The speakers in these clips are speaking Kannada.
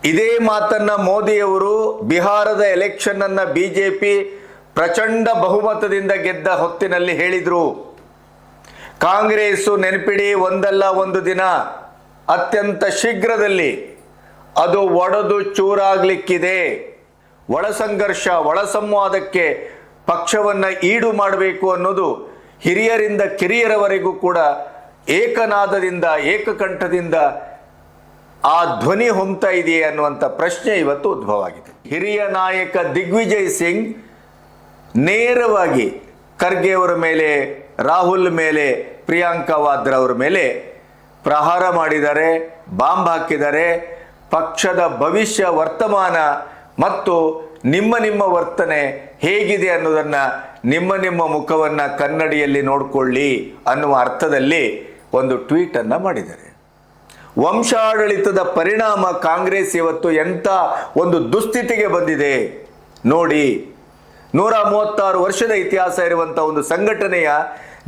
ಇದೇ ಮಾತನ್ನ ಮೋದಿಯವರು ಬಿಹಾರದ ಎಲೆಕ್ಷನ್ ಅನ್ನ ಬಿಜೆಪಿ ಪ್ರಚಂಡ ಬಹುಮತದಿಂದ ಗೆದ್ದ ಹೊತ್ತಿನಲ್ಲಿ ಹೇಳಿದ್ರು. ಕಾಂಗ್ರೆಸ್ ನೆನಪಿಡಿ, ಒಂದಲ್ಲ ಒಂದು ದಿನ ಅತ್ಯಂತ ಶೀಘ್ರದಲ್ಲಿ ಅದು ಒಡೆದು ಚೂರಾಗ್ಲಿಕ್ಕಿದೆ. ಒಳ ಸಂಘರ್ಷ, ಒಳ ಸಂವಾದಕ್ಕೆ ಪಕ್ಷವನ್ನು ಈಡು ಮಾಡಬೇಕು ಅನ್ನೋದು ಹಿರಿಯರಿಂದ ಕಿರಿಯರವರೆಗೂ ಕೂಡ ಏಕನಾದದಿಂದ ಏಕಕಂಠದಿಂದ ಆ ಧ್ವನಿ ಹೊಮ್ತಾ ಇದೆಯೇ ಅನ್ನುವಂಥ ಪ್ರಶ್ನೆ ಇವತ್ತು ಉದ್ಭವ ಆಗಿದೆ. ಹಿರಿಯ ನಾಯಕ ದಿಗ್ವಿಜಯ್ ಸಿಂಗ್ ನೇರವಾಗಿ ಖರ್ಗೆ ಅವರ ಮೇಲೆ, ರಾಹುಲ್ ಮೇಲೆ, ಪ್ರಿಯಾಂಕಾ ವಾದ್ರಾ ಅವರ ಮೇಲೆ ಪ್ರಹಾರ ಮಾಡಿದ್ದಾರೆ, ಬಾಂಬ್ ಹಾಕಿದ್ದಾರೆ. ಪಕ್ಷದ ಭವಿಷ್ಯ, ವರ್ತಮಾನ ಮತ್ತು ನಿಮ್ಮ ವರ್ತನೆ ಹೇಗಿದೆ ಅನ್ನೋದನ್ನು ನಿಮ್ಮ ಮುಖವನ್ನು ಕನ್ನಡಿಯಲ್ಲಿ ನೋಡಿಕೊಳ್ಳಿ ಅನ್ನುವ ಅರ್ಥದಲ್ಲಿ ಒಂದು ಟ್ವೀಟನ್ನು ಮಾಡಿದ್ದಾರೆ. ವಂಶಾಡಳಿತದ ಪರಿಣಾಮ ಕಾಂಗ್ರೆಸ್ ಇವತ್ತು ಎಂಥ ಒಂದು ದುಸ್ಥಿತಿಗೆ ಬಂದಿದೆ ನೋಡಿ. 136 ವರ್ಷದ ಇತಿಹಾಸ ಇರುವಂಥ ಒಂದು ಸಂಘಟನೆಯ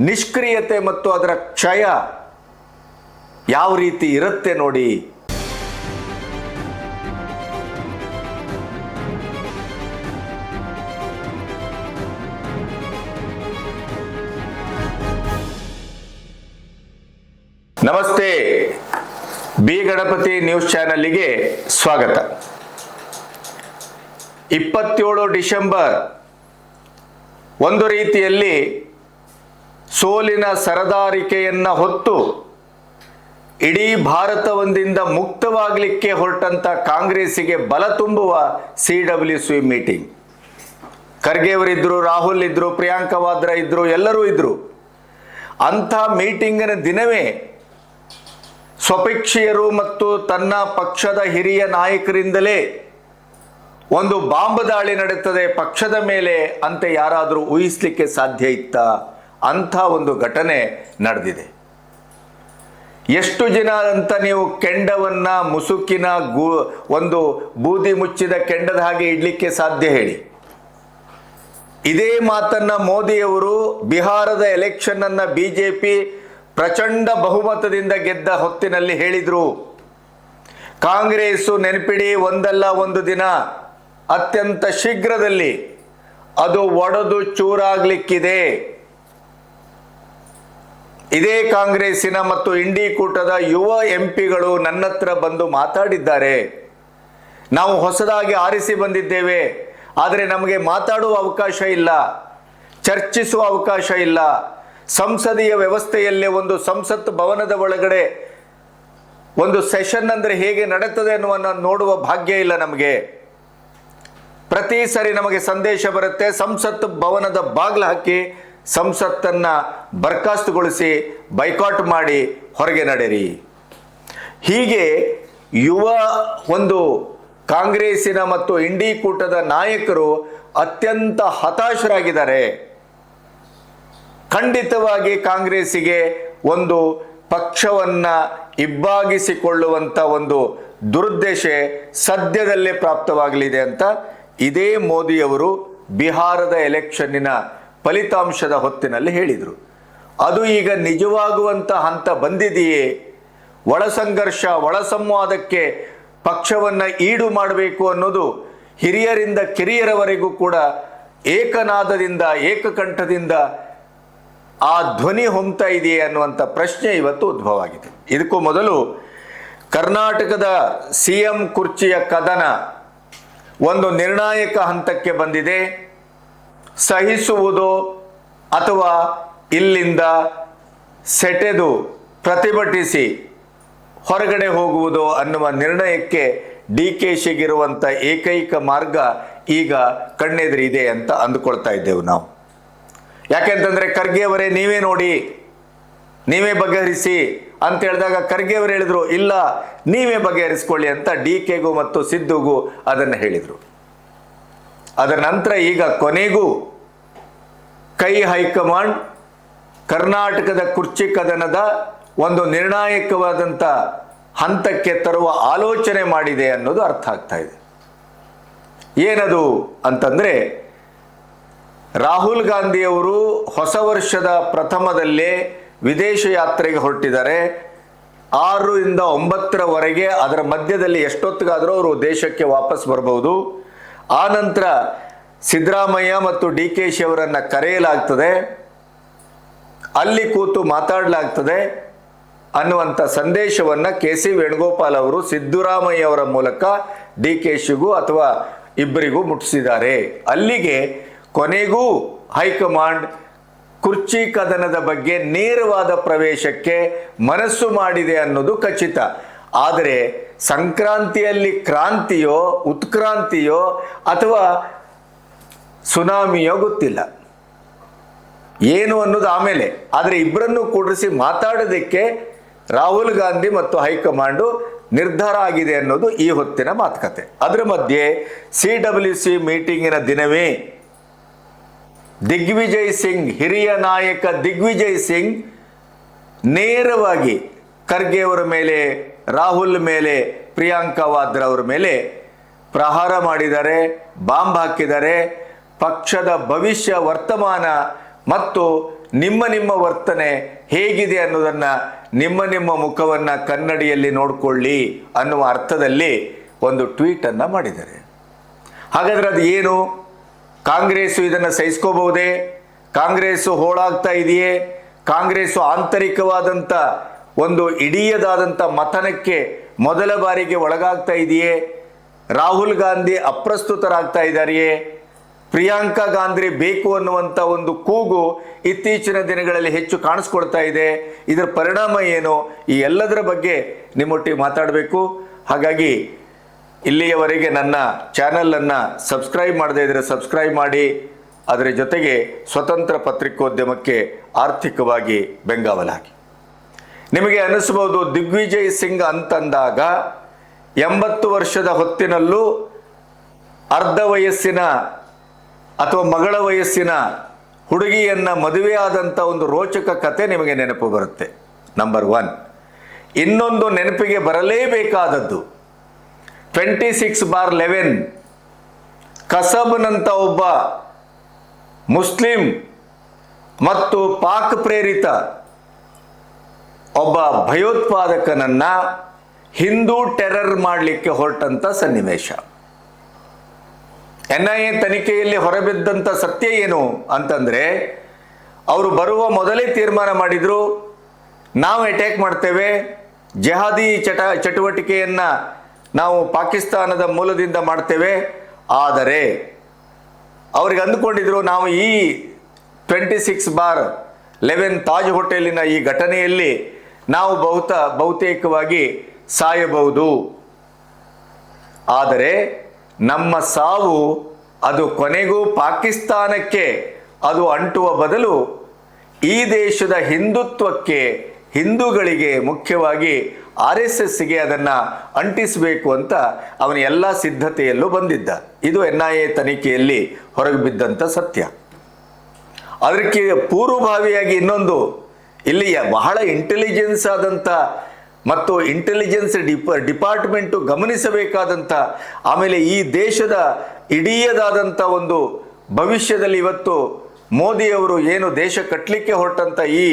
ನಿಷ್ಕ್ರಿಯತೆ ಮತ್ತು ಅದರ ಕ್ಷಯ ಯಾವ ರೀತಿ ಇರುತ್ತೆ ನೋಡಿ. ನಮಸ್ತೆ, ಬಿ ಗಣಪತಿ ನ್ಯೂಸ್ ಚಾನೆಲ್ಗೆ ಸ್ವಾಗತ. 27 ಡಿಸೆಂಬರ್ ಒಂದು ರೀತಿಯಲ್ಲಿ ಸೋಲಿನ ಸರದಾರಿಕೆಯನ್ನು ಹೊತ್ತು ಇಡೀ ಭಾರತವೊಂದಿಂದ ಮುಕ್ತವಾಗಲಿಕ್ಕೆ ಹೊರಟಂತ ಕಾಂಗ್ರೆಸ್ಸಿಗೆ ಬಲ ತುಂಬುವ CWC ಮೀಟಿಂಗ್. ಖರ್ಗೆ ಅವರಿದ್ದರು, ರಾಹುಲ್ ಇದ್ದರು, ಪ್ರಿಯಾಂಕಾ ವಾದ್ರಾ ಇದ್ದರು, ಎಲ್ಲರೂ ಇದ್ದರು. ಅಂಥ ಮೀಟಿಂಗಿನ ದಿನವೇ ಸ್ವಪಕ್ಷೀಯರು ಮತ್ತು ತನ್ನ ಪಕ್ಷದ ಹಿರಿಯ ನಾಯಕರಿಂದಲೇ ಒಂದು ಬಾಂಬ್ ದಾಳಿ ನಡೆಯುತ್ತದೆ ಪಕ್ಷದ ಮೇಲೆ ಅಂತ ಯಾರಾದರೂ ಊಹಿಸಲಿಕ್ಕೆ ಸಾಧ್ಯ ಇತ್ತಾ? ಅಂಥ ಒಂದು ಘಟನೆ ನಡೆದಿದೆ. ಎಷ್ಟು ಜನ ಅಂತ ನೀವು ಕೆಂಡವನ್ನು ಮುಸುಕಿನ ಒಂದು ಬೂದಿ ಮುಚ್ಚಿದ ಕೆಂಡದ ಹಾಗೆ ಇಡಲಿಕ್ಕೆ ಸಾಧ್ಯ ಹೇಳಿ? ಇದೇ ಮಾತನ್ನ ಮೋದಿಯವರು ಬಿಹಾರದ ಎಲೆಕ್ಷನ್ ಅನ್ನ ಬಿಜೆಪಿ ಪ್ರಚಂಡ ಬಹುಮತದಿಂದ ಗೆದ್ದ ಹೊತ್ತಿನಲ್ಲಿ ಹೇಳಿದ್ರು. ಕಾಂಗ್ರೆಸ್ ನೆನಪಿಡಿ, ಒಂದಲ್ಲ ಒಂದು ದಿನ ಅತ್ಯಂತ ಶೀಘ್ರದಲ್ಲಿ ಅದು ಒಡೆದು ಚೂರಾಗ್ಲಿಕ್ಕಿದೆ. ಇದೇ ಕಾಂಗ್ರೆಸ್ಸಿನ ಮತ್ತು ಇಂಡಿ ಕೂಟದ ಯುವ ಎಂಪಿಗಳು ನನ್ನ ಹತ್ರ ಬಂದು ಮಾತಾಡಿದ್ದಾರೆ. ನಾವು ಹೊಸದಾಗಿ ಆರಿಸಿ ಬಂದಿದ್ದೇವೆ, ಆದರೆ ನಮಗೆ ಮಾತಾಡುವ ಅವಕಾಶ ಇಲ್ಲ, ಚರ್ಚಿಸುವ ಅವಕಾಶ ಇಲ್ಲ. ಸಂಸದೀಯ ವ್ಯವಸ್ಥೆಯಲ್ಲೇ ಒಂದು ಸಂಸತ್ ಭವನದ ಒಳಗಡೆ ಒಂದು ಸೆಷನ್ ಅಂದರೆ ಹೇಗೆ ನಡೆಯುತ್ತದೆ ಅನ್ನುವನ್ನು ನೋಡುವ ಭಾಗ್ಯ ಇಲ್ಲ ನಮಗೆ. ಪ್ರತಿ ಸರಿ ನಮಗೆ ಸಂದೇಶ ಬರುತ್ತೆ, ಸಂಸತ್ ಭವನದ ಬಾಗಿಲು ಹಾಕಿ ಸಂಸತ್ತನ್ನು ಬರ್ಖಾಸ್ತುಗೊಳಿಸಿ, ಬೈಕಾಟ್ ಮಾಡಿ ಹೊರಗೆ ನಡೆಯಿರಿ. ಹೀಗೆ ಯುವ ಒಂದು ಕಾಂಗ್ರೆಸ್ಸಿನ ಮತ್ತು ಇಂಡಿ ಕೂಟದ ನಾಯಕರು ಅತ್ಯಂತ ಹತಾಶರಾಗಿದ್ದಾರೆ. ಖಂಡಿತವಾಗಿ ಕಾಂಗ್ರೆಸ್ಸಿಗೆ ಒಂದು ಪಕ್ಷವನ್ನು ಇಬ್ಬಾಗಿಸಿಕೊಳ್ಳುವಂಥ ಒಂದು ದುರುದ್ದೇಶ ಸದ್ಯದಲ್ಲೇ ಪ್ರಾಪ್ತವಾಗಲಿದೆ ಅಂತ ಇದೇ ಮೋದಿಯವರು ಬಿಹಾರದ ಎಲೆಕ್ಷನ್ನಿನ ಫಲಿತಾಂಶದ ಹೊತ್ತಿನಲ್ಲಿ ಹೇಳಿದರು. ಅದು ಈಗ ನಿಜವಾಗುವಂಥ ಹಂತ ಬಂದಿದೆಯೇ? ಒಳ ಸಂಘರ್ಷ, ಒಳ ಸಂವಾದಕ್ಕೆ ಪಕ್ಷವನ್ನು ಈಡು ಮಾಡಬೇಕು ಅನ್ನೋದು ಹಿರಿಯರಿಂದ ಕಿರಿಯರವರೆಗೂ ಕೂಡ ಏಕನಾದದಿಂದ ಏಕಕಂಠದಿಂದ ಆ ಧ್ವನಿ ಹೊಮ್ತಾ ಇದೆಯೇ ಅನ್ನುವಂಥ ಪ್ರಶ್ನೆ ಇವತ್ತು ಉದ್ಭವ ಆಗಿದೆ. ಇದಕ್ಕೂ ಮೊದಲು ಕರ್ನಾಟಕದ CM ಕುರ್ಚಿಯ ಕದನ ಒಂದು ನಿರ್ಣಾಯಕ ಹಂತಕ್ಕೆ ಬಂದಿದೆ. ಸಹಿಸುವುದೋ ಅಥವಾ ಇಲ್ಲಿಂದ ಸೆಟೆದು ಪ್ರತಿಭಟಿಸಿ ಹೊರಗಡೆ ಹೋಗುವುದೋ ಅನ್ನುವ ನಿರ್ಣಯಕ್ಕೆ DKಶಿಗಿರುವಂಥ ಏಕೈಕ ಮಾರ್ಗ ಈಗ ಕಣ್ಣೆದುರಿದೆ ಅಂತ ಅಂದುಕೊಳ್ತಾ ಇದ್ದೆವು ನಾವು. ಯಾಕೆಂತಂದರೆ ಖರ್ಗೆ ಅವರೇ ನೀವೇ ನೋಡಿ, ನೀವೇ ಬಗೆಹರಿಸಿ ಅಂತ ಹೇಳಿದಾಗ ಖರ್ಗೆ ಅವರು ಹೇಳಿದರು, ಇಲ್ಲ ನೀವೇ ಬಗೆಹರಿಸ್ಕೊಳ್ಳಿ ಅಂತ DKಗೂ ಮತ್ತು ಸಿದ್ದುಗೂ ಅದನ್ನು ಹೇಳಿದರು. ಅದರ ನಂತರ ಈಗ ಕೊನೆಗೂ ಹೈಕಮಾಂಡ್ ಕರ್ನಾಟಕದ ಕುರ್ಚಿ ಕದನದ ಒಂದು ನಿರ್ಣಾಯಕವಾದಂಥ ಹಂತಕ್ಕೆ ತರುವ ಆಲೋಚನೆ ಮಾಡಿದೆ ಅನ್ನೋದು ಅರ್ಥ ಆಗ್ತಾ ಇದೆ. ಏನದು ಅಂತಂದರೆ, ರಾಹುಲ್ ಗಾಂಧಿಯವರು ಹೊಸ ವರ್ಷದ ಪ್ರಥಮದಲ್ಲೇ ವಿದೇಶ ಯಾತ್ರೆಗೆ ಹೊರಟಿದ್ದಾರೆ. 6ರಿಂದ 9ರವರೆಗೆ, ಅದರ ಮಧ್ಯದಲ್ಲಿ ಎಷ್ಟೊತ್ತಿಗಾದರೂ ಅವರು ದೇಶಕ್ಕೆ ವಾಪಸ್ ಬರಬಹುದು. ಆ ನಂತರ ಸಿದ್ದರಾಮಯ್ಯ ಮತ್ತು DK ಶಿ ಅವರನ್ನು ಕರೆಯಲಾಗ್ತದೆ, ಅಲ್ಲಿ ಕೂತು ಮಾತಾಡಲಾಗ್ತದೆ ಅನ್ನುವಂಥ ಸಂದೇಶವನ್ನು KC ವೇಣುಗೋಪಾಲ್ ಅವರು ಸಿದ್ದರಾಮಯ್ಯ ಅವರ ಮೂಲಕ DK ಶಿಗೂ ಅಥವಾ ಇಬ್ಬರಿಗೂ ಮುಟ್ಟಿಸಿದ್ದಾರೆ. ಅಲ್ಲಿಗೆ ಕೊನೆಗೂ ಹೈಕಮಾಂಡ್ ಕುರ್ಚಿ ಕದನದ ಬಗ್ಗೆ ನೇರವಾದ ಪ್ರವೇಶಕ್ಕೆ ಮನಸ್ಸು ಮಾಡಿದೆ ಅನ್ನೋದು ಖಚಿತ. ಆದರೆ ಸಂಕ್ರಾಂತಿಯಲ್ಲಿ ಕ್ರಾಂತಿಯೋ ಉತ್ಕ್ರಾಂತಿಯೋ ಅಥವಾ ಸುನಾಮಿಯೋ ಗೊತ್ತಿಲ್ಲ, ಏನು ಅನ್ನೋದು ಆಮೇಲೆ. ಆದರೆ ಇಬ್ಬರನ್ನು ಕೂಡಿಸಿ ಮಾತಾಡೋದಕ್ಕೆ ರಾಹುಲ್ ಗಾಂಧಿ ಮತ್ತು ಹೈಕಮಾಂಡು ನಿರ್ಧಾರ ಆಗಿದೆ ಅನ್ನೋದು ಈ ಹೊತ್ತಿನ ಮಾತುಕತೆ. ಅದರ ಮಧ್ಯೆ CWC ಮೀಟಿಂಗಿನ ದಿನವೇ ದಿಗ್ವಿಜಯ್ ಸಿಂಗ್, ಹಿರಿಯ ನಾಯಕ ದಿಗ್ವಿಜಯ್ ಸಿಂಗ್ ನೇರವಾಗಿ ಖರ್ಗೆ ಅವರ ಮೇಲೆ, ರಾಹುಲ್ ಮೇಲೆ, ಪ್ರಿಯಾಂಕಾ ವಾದ್ರಾ ಅವರ ಮೇಲೆ ಪ್ರಹಾರ ಮಾಡಿದ್ದಾರೆ, ಬಾಂಬ್ ಹಾಕಿದ್ದಾರೆ. ಪಕ್ಷದ ಭವಿಷ್ಯ, ವರ್ತಮಾನ ಮತ್ತು ನಿಮ್ಮ ವರ್ತನೆ ಹೇಗಿದೆ ಅನ್ನೋದನ್ನು ನಿಮ್ಮ ಮುಖವನ್ನು ಕನ್ನಡಿಯಲ್ಲಿ ನೋಡಿಕೊಳ್ಳಿ ಅನ್ನುವ ಅರ್ಥದಲ್ಲಿ ಒಂದು ಟ್ವೀಟನ್ನು ಮಾಡಿದ್ದಾರೆ. ಹಾಗಾದರೆ ಅದು ಏನು? ಕಾಂಗ್ರೆಸ್ಸು ಇದನ್ನು ಸಹಿಸ್ಕೋಬಹುದೇ? ಕಾಂಗ್ರೆಸ್ಸು ಹೋಳಾಗ್ತಾ ಇದೆಯೇ? ಕಾಂಗ್ರೆಸ್ಸು ಆಂತರಿಕವಾದಂಥ ಒಂದು ಇಡೀದಾದಂಥ ಮಥನಕ್ಕೆ ಮೊದಲ ಬಾರಿಗೆ ಒಳಗಾಗ್ತಾ ಇದೆಯೇ? ರಾಹುಲ್ ಗಾಂಧಿ ಅಪ್ರಸ್ತುತರಾಗ್ತಾ ಇದ್ದಾರೆಯೇ? ಪ್ರಿಯಾಂಕಾ ಗಾಂಧಿ ಬೇಕು ಅನ್ನುವಂಥ ಒಂದು ಕೂಗು ಇತ್ತೀಚಿನ ದಿನಗಳಲ್ಲಿ ಹೆಚ್ಚು ಕಾಣಿಸ್ಕೊಳ್ತಾ ಇದೆ. ಇದರ ಪರಿಣಾಮ ಏನು? ಈ ಎಲ್ಲದರ ಬಗ್ಗೆ ನಿಮ್ಮೊಟ್ಟಿಗೆ ಮಾತಾಡಬೇಕು. ಹಾಗಾಗಿ ಇಲ್ಲಿಯವರೆಗೆ ನನ್ನ ಚಾನಲನ್ನು ಸಬ್ಸ್ಕ್ರೈಬ್ ಮಾಡದೇ ಇದ್ದರೆ ಸಬ್ಸ್ಕ್ರೈಬ್ ಮಾಡಿ. ಅದರ ಜೊತೆಗೆ ಸ್ವತಂತ್ರ ಪತ್ರಿಕೋದ್ಯಮಕ್ಕೆ ಆರ್ಥಿಕವಾಗಿ ಬೆಂಗಾವಲಾಗಿ. ನಿಮಗೆ ಅನಿಸಬಹುದು ದಿಗ್ವಿಜಯ್ ಸಿಂಗ್ ಅಂತಂದಾಗ 80 ವರ್ಷದ ಹೊತ್ತಿನಲ್ಲೂ ಅರ್ಧ ವಯಸ್ಸಿನ ಅಥವಾ ಮಗಳ ವಯಸ್ಸಿನ ಹುಡುಗಿಯನ್ನು ಮದುವೆಯಾದಂಥ ಒಂದು ರೋಚಕ ಕತೆ ನಿಮಗೆ ನೆನಪು ಬರುತ್ತೆ. ನಂಬರ್ 1. ಇನ್ನೊಂದು ನೆನಪಿಗೆ ಬರಲೇಬೇಕಾದದ್ದು 26/11 ಕಸಬ್ನಂಥ ಒಬ್ಬ ಮುಸ್ಲಿಂ ಮತ್ತು ಪಾಕ್ ಪ್ರೇರಿತ ಒಬ್ಬ ಭಯೋತ್ಪಾದಕನನ್ನ ಹಿಂದೂ ಟೆರರ್ ಮಾಡಲಿಕ್ಕೆ ಹೊರಟಂಥ ಸನ್ನಿವೇಶ. NIA ತನಿಖೆಯಲ್ಲಿ ಹೊರಬಿದ್ದಂಥ ಸತ್ಯ ಏನು ಅಂತಂದರೆ, ಅವರು ಬರುವ ಮೊದಲೇ ತೀರ್ಮಾನ ಮಾಡಿದರು, ನಾವು ಅಟ್ಯಾಕ್ ಮಾಡ್ತೇವೆ, ಜೆಹಾದಿ ಚಟುವಟಿಕೆಯನ್ನು ನಾವು ಪಾಕಿಸ್ತಾನದ ಮೂಲದಿಂದ ಮಾಡ್ತೇವೆ. ಆದರೆ ಅವ್ರಿಗೆ ಅಂದುಕೊಂಡಿದ್ರು ನಾವು ಈ 26/11 ತಾಜ್ ಹೋಟೆಲಿನ ಈ ಘಟನೆಯಲ್ಲಿ ನಾವು ಬಹುತೇಕವಾಗಿ ಸಾಯಬಹುದು. ಆದರೆ ನಮ್ಮ ಸಾವು ಅದು ಕೊನೆಗೂ ಪಾಕಿಸ್ತಾನಕ್ಕೆ ಅದು ಅಂಟುವ ಬದಲು ಈ ದೇಶದ ಹಿಂದುತ್ವಕ್ಕೆ, ಹಿಂದೂಗಳಿಗೆ, ಮುಖ್ಯವಾಗಿ RSSಗೆ ಅದನ್ನು ಅಂಟಿಸಬೇಕು ಅಂತ ಅವನ ಎಲ್ಲ ಸಿದ್ಧತೆಯಲ್ಲೂ ಬಂದಿದ್ದ. ಇದು NIA ತನಿಖೆಯಲ್ಲಿ ಹೊರಗೆ ಬಿದ್ದಂಥ ಸತ್ಯ. ಅದಕ್ಕೆ ಪೂರ್ವಭಾವಿಯಾಗಿ ಇನ್ನೊಂದು, ಇಲ್ಲಿ ಬಹಳ ಇಂಟೆಲಿಜೆನ್ಸ್ ಆದಂಥ ಮತ್ತು ಇಂಟೆಲಿಜೆನ್ಸ್ ಡಿಪಾರ್ಟ್ಮೆಂಟು ಗಮನಿಸಬೇಕಾದಂಥ, ಆಮೇಲೆ ಈ ದೇಶದ ಇಡೀದಾದಂಥ ಒಂದು ಭವಿಷ್ಯದಲ್ಲಿ ಇವತ್ತು ಮೋದಿಯವರು ಏನು ದೇಶ ಕಟ್ಟಲಿಕ್ಕೆ ಹೊರಟಂಥ ಈ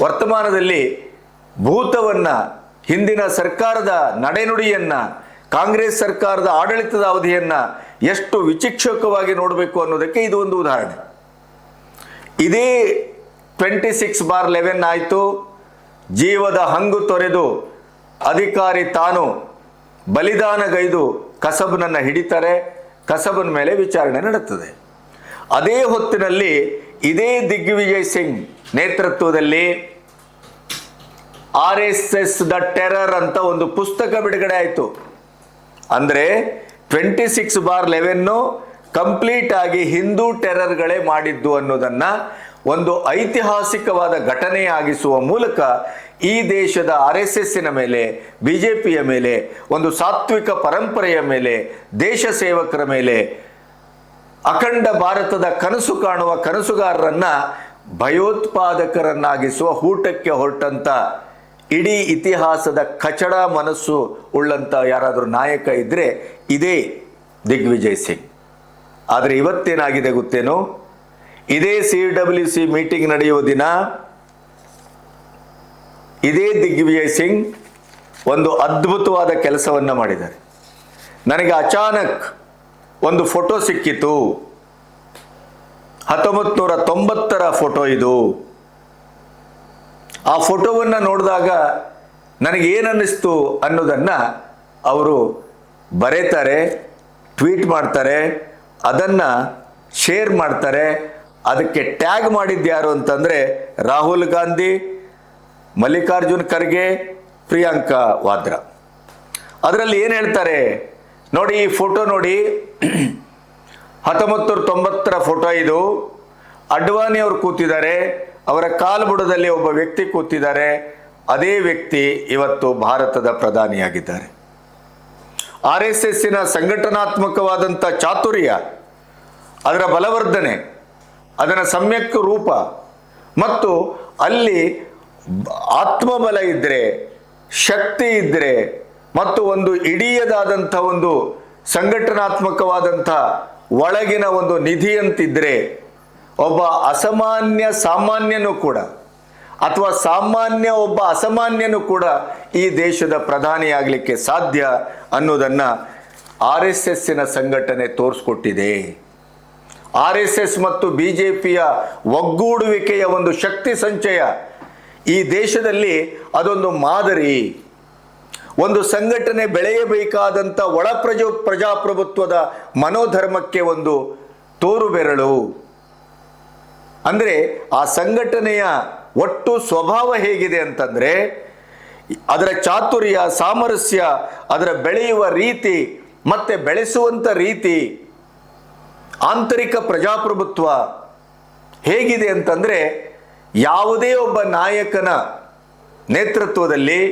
ವರ್ತಮಾನದಲ್ಲಿ ಭೂತವನ್ನು, ಹಿಂದಿನ ಸರ್ಕಾರದ ನಡೆನುಡಿಯನ್ನು, ಕಾಂಗ್ರೆಸ್ ಸರ್ಕಾರದ ಆಡಳಿತದ ಅವಧಿಯನ್ನು ಎಷ್ಟು ವಿಚಿಕ್ಷಕವಾಗಿ ನೋಡಬೇಕು ಅನ್ನೋದಕ್ಕೆ ಇದು ಒಂದು ಉದಾಹರಣೆ. ಇದೇ 26/11 ಆಯಿತು. ಜೀವದ ಹಂಗು ತೊರೆದು ಅಧಿಕಾರಿ ತಾನು ಬಲಿದಾನಗೈದು ಕಸಬ್ನನ್ನು ಹಿಡಿತಾರೆ. ಕಸಬನ ಮೇಲೆ ವಿಚಾರಣೆ ನಡೆಯುತ್ತದೆ. ಅದೇ ಹೊತ್ತಿನಲ್ಲಿ ಇದೇ ದಿಗ್ವಿಜಯ್ ಸಿಂಗ್ ನೇತೃತ್ವದಲ್ಲಿ RSS ದ ಟೆರರ್ ಅಂತ ಒಂದು ಪುಸ್ತಕ ಬಿಡುಗಡೆ ಆಯಿತು. ಅಂದರೆ 26/11 ಕಂಪ್ಲೀಟ್ ಆಗಿ ಹಿಂದೂ ಟೆರರ್ಗಳೇ ಮಾಡಿದ್ದು ಅನ್ನೋದನ್ನು ಒಂದು ಐತಿಹಾಸಿಕವಾದ ಘಟನೆಯಾಗಿಸುವ ಮೂಲಕ ಈ ದೇಶದ RSSನ ಮೇಲೆ, BJPಯ ಮೇಲೆ, ಒಂದು ಸಾತ್ವಿಕ ಪರಂಪರೆಯ ಮೇಲೆ, ದೇಶ ಸೇವಕರ ಮೇಲೆ, ಅಖಂಡ ಭಾರತದ ಕನಸು ಕಾಣುವ ಕನಸುಗಾರರನ್ನ ಭಯೋತ್ಪಾದಕರನ್ನಾಗಿಸುವ ಹೂಟಕ್ಕೆ ಹೊರಟಂತ ಇಡೀ ಇತಿಹಾಸದ ಕಚಡ ಮನಸ್ಸು ಉಳ್ಳಂತ ಯಾರಾದರೂ ನಾಯಕ ಇದ್ದರೆ ಇದೇ ದಿಗ್ವಿಜಯ್ ಸಿಂಗ್. ಆದರೆ ಇವತ್ತೇನಾಗಿದೆ ಗೊತ್ತೇನು? ಇದೇ CWC ಮೀಟಿಂಗ್ ನಡೆಯುವ ದಿನ ಇದೇ ದಿಗ್ವಿಜಯ್ ಸಿಂಗ್ ಒಂದು ಅದ್ಭುತವಾದ ಕೆಲಸವನ್ನು ಮಾಡಿದ್ದಾರೆ. ನನಗೆ ಅಚಾನಕ್ ಒಂದು ಫೋಟೋ ಸಿಕ್ಕಿತು. 1990ರ ಫೋಟೋ ಇದು. ಆ ಫೋಟೋವನ್ನು ನೋಡಿದಾಗ ನನಗೇನನ್ನಿಸ್ತು ಅನ್ನೋದನ್ನು ಅವರು ಬರೀತಾರೆ, ಟ್ವೀಟ್ ಮಾಡ್ತಾರೆ, ಅದನ್ನು ಶೇರ್ ಮಾಡ್ತಾರೆ. ಅದಕ್ಕೆ ಟ್ಯಾಗ್ ಮಾಡಿದ್ಯಾರು ಅಂತಂದರೆ ರಾಹುಲ್ ಗಾಂಧಿ, ಮಲ್ಲಿಕಾರ್ಜುನ್ ಖರ್ಗೆ, ಪ್ರಿಯಾಂಕಾ ವಾದ್ರಾ. ಅದರಲ್ಲಿ ಏನು ಹೇಳ್ತಾರೆ ನೋಡಿ, ಈ ಫೋಟೋ ನೋಡಿ, 1990ರ ಫೋಟೋ ಇದು. ಅಡ್ವಾಣಿ ಅವರು ಕೂತಿದ್ದಾರೆ, ಅವರ ಕಾಲ್ಬುಡದಲ್ಲಿ ಒಬ್ಬ ವ್ಯಕ್ತಿ ಕೂತಿದ್ದಾರೆ. ಅದೇ ವ್ಯಕ್ತಿ ಇವತ್ತು ಭಾರತದ ಪ್ರಧಾನಿಯಾಗಿದ್ದಾರೆ. RSSನ ಸಂಘಟನಾತ್ಮಕವಾದಂಥ ಚಾತುರ್ಯ, ಅದರ ಬಲವರ್ಧನೆ, ಅದರ ಸಮ್ಯಕ್ ರೂಪ ಮತ್ತು ಅಲ್ಲಿ ಆತ್ಮಬಲ ಇದ್ದರೆ, ಶಕ್ತಿ ಇದ್ದರೆ ಮತ್ತು ಒಂದು ಇಡೀಯದಾದಂಥ ಒಂದು ಸಂಘಟನಾತ್ಮಕವಾದಂಥ ಒಳಗಿನ ಒಂದು ನಿಧಿ ಅಂತಿದ್ರೆ ಒಬ್ಬ ಅಸಾಮಾನ್ಯ ಸಾಮಾನ್ಯನೂ ಕೂಡ ಅಥವಾ ಸಾಮಾನ್ಯ ಒಬ್ಬ ಅಸಾಮಾನ್ಯನೂ ಕೂಡ ಈ ದೇಶದ ಪ್ರಧಾನಿಯಾಗಲಿಕ್ಕೆ ಸಾಧ್ಯ ಅನ್ನೋದನ್ನು RSSನ ಸಂಘಟನೆ ತೋರಿಸ್ಕೊಟ್ಟಿದೆ. RSS ಮತ್ತು BJPಯ ಒಗ್ಗೂಡುವಿಕೆಯ ಒಂದು ಶಕ್ತಿ ಸಂಚಯ ಈ ದೇಶದಲ್ಲಿ ಅದೊಂದು ಮಾದರಿ. ಒಂದು ಸಂಘಟನೆ ಬೆಳೆಯಬೇಕಾದಂಥ ಪ್ರಜಾಪ್ರಭುತ್ವದ ಮನೋಧರ್ಮಕ್ಕೆ ಒಂದು ತೋರು ಬೆರಳು. ಅಂದರೆ ಆ ಸಂಘಟನೆಯ ಒಟ್ಟು ಸ್ವಭಾವ ಹೇಗಿದೆ ಅಂತಂದರೆ ಅದರ ಚಾತುರ್ಯ, ಸಾಮರಸ್ಯ, ಅದರ ಬೆಳೆಯುವ ರೀತಿ ಮತ್ತು ಬೆಳೆಸುವಂಥ ರೀತಿ, ಆಂತರಿಕ ಪ್ರಜಾಪ್ರಭುತ್ವ ಹೇಗಿದೆ ಅಂತಂದರೆ ಯಾವುದೇ ಒಬ್ಬ ನಾಯಕನ ನೇತೃತ್ವದಲ್ಲಿ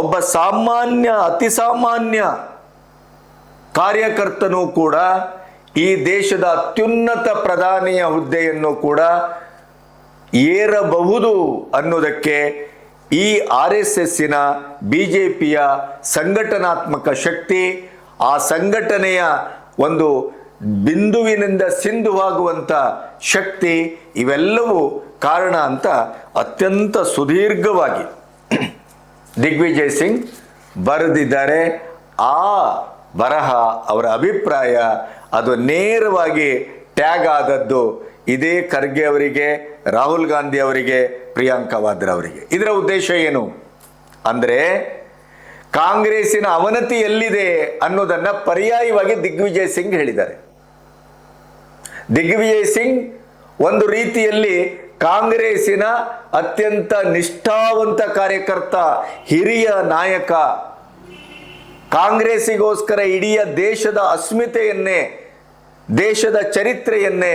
ಒಬ್ಬ ಸಾಮಾನ್ಯ ಅತಿ ಸಾಮಾನ್ಯ ಕಾರ್ಯಕರ್ತನೂ ಕೂಡ ಈ ದೇಶದ ಅತ್ಯುನ್ನತ ಪ್ರಧಾನಿಯ ಹುದ್ದೆಯನ್ನು ಕೂಡ ಏರಬಹುದು ಅನ್ನೋದಕ್ಕೆ ಈ RSSನ BJPಯ ಸಂಘಟನಾತ್ಮಕ ಶಕ್ತಿ, ಆ ಸಂಘಟನೆಯ ಒಂದು ಬಿಂದುವಿನಿಂದ ಸಿಂಧುವಾಗುವಂಥ ಶಕ್ತಿ ಇವೆಲ್ಲವೂ ಕಾರಣ ಅಂತ ಅತ್ಯಂತ ಸುದೀರ್ಘವಾಗಿ ದಿಗ್ವಿಜಯ್ ಸಿಂಗ್ ಬರೆದಿದ್ದಾರೆ. ಆ ಬರಹ, ಅವರ ಅಭಿಪ್ರಾಯ ಅದು ನೇರವಾಗಿ ಟ್ಯಾಗ್ ಆದದ್ದು ಇದೇ ಖರ್ಗೆ ಅವರಿಗೆ, ರಾಹುಲ್ ಗಾಂಧಿ ಅವರಿಗೆ, ಪ್ರಿಯಾಂಕಾ ವಾದ್ರಾ ಅವರಿಗೆ. ಇದರ ಉದ್ದೇಶ ಏನು ಅಂದರೆ ಕಾಂಗ್ರೆಸ್ಸಿನ ಅವನತಿ ಎಲ್ಲಿದೆ ಅನ್ನೋದನ್ನು ಪರ್ಯಾಯವಾಗಿ ದಿಗ್ವಿಜಯ್ ಸಿಂಗ್ ಹೇಳಿದ್ದಾರೆ. ದಿಗ್ವಿಜಯ್ ಸಿಂಗ್ ಒಂದು ರೀತಿಯಲ್ಲಿ ಕಾಂಗ್ರೆಸ್ಸಿನ ಅತ್ಯಂತ ನಿಷ್ಠಾವಂತ ಕಾರ್ಯಕರ್ತ, ಹಿರಿಯ ನಾಯಕ. ಕಾಂಗ್ರೆಸ್ಸಿಗೋಸ್ಕರ ಇಡೀ ದೇಶದ ಅಸ್ಮಿತೆಯನ್ನೇ, ದೇಶದ ಚರಿತ್ರೆಯನ್ನೇ,